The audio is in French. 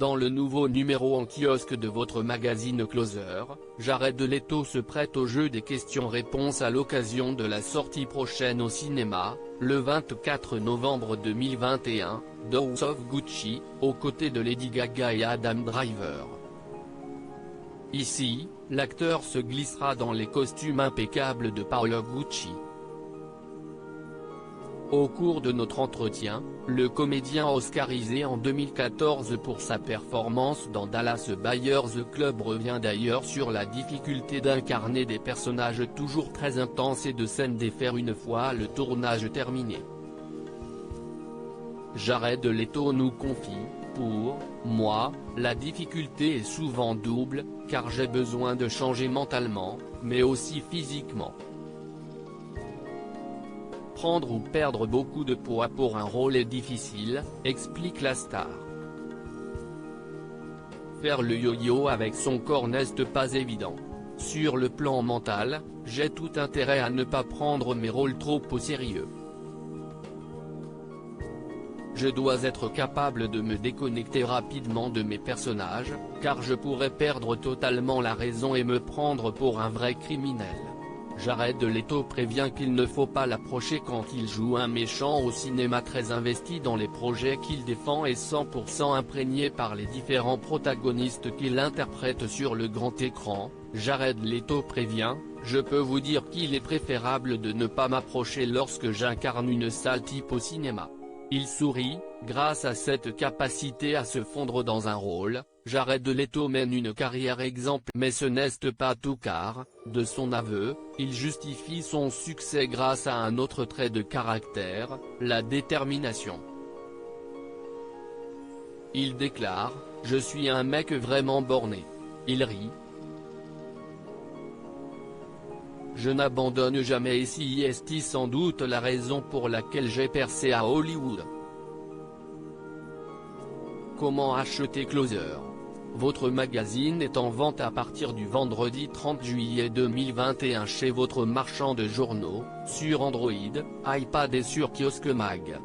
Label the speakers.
Speaker 1: Dans le nouveau numéro en kiosque de votre magazine Closer, Jared Leto se prête au jeu des questions-réponses à l'occasion de la sortie prochaine au cinéma, le 24 novembre 2021, d'House of Gucci, aux côtés de Lady Gaga et Adam Driver. Ici, l'acteur se glissera dans les costumes impeccables de Paolo Gucci. Au cours de notre entretien, le comédien oscarisé en 2014 pour sa performance dans Dallas Buyers Club revient d'ailleurs sur la difficulté d'incarner des personnages toujours très intenses et de scènes défaire une fois le tournage terminé. Jared Leto nous confie: pour moi, la difficulté est souvent double, car j'ai besoin de changer mentalement, mais aussi physiquement. Prendre ou perdre beaucoup de poids pour un rôle est difficile, explique la star. Faire le yo-yo avec son corps n'est pas évident. Sur le plan mental, j'ai tout intérêt à ne pas prendre mes rôles trop au sérieux. Je dois être capable de me déconnecter rapidement de mes personnages, car je pourrais perdre totalement la raison et me prendre pour un vrai criminel. Jared Leto prévient qu'il ne faut pas l'approcher quand il joue un méchant au cinéma, très investi dans les projets qu'il défend et 100% imprégné par les différents protagonistes qu'il interprète sur le grand écran. Jared Leto prévient: je peux vous dire qu'il est préférable de ne pas m'approcher lorsque j'incarne une sale type au cinéma. Il sourit: grâce à cette capacité à se fondre dans un rôle, Jared Leto mène une carrière exemple. Mais ce n'est pas tout, car, de son aveu, il justifie son succès grâce à un autre trait de caractère, la détermination. Il déclare: je suis un mec vraiment borné. Il rit. Je n'abandonne jamais, et c'est sans doute la raison pour laquelle j'ai percé à Hollywood. Comment acheter Closer? Votre magazine est en vente à partir du vendredi 30 juillet 2021 chez votre marchand de journaux, sur Android, iPad et sur Kiosque Mag.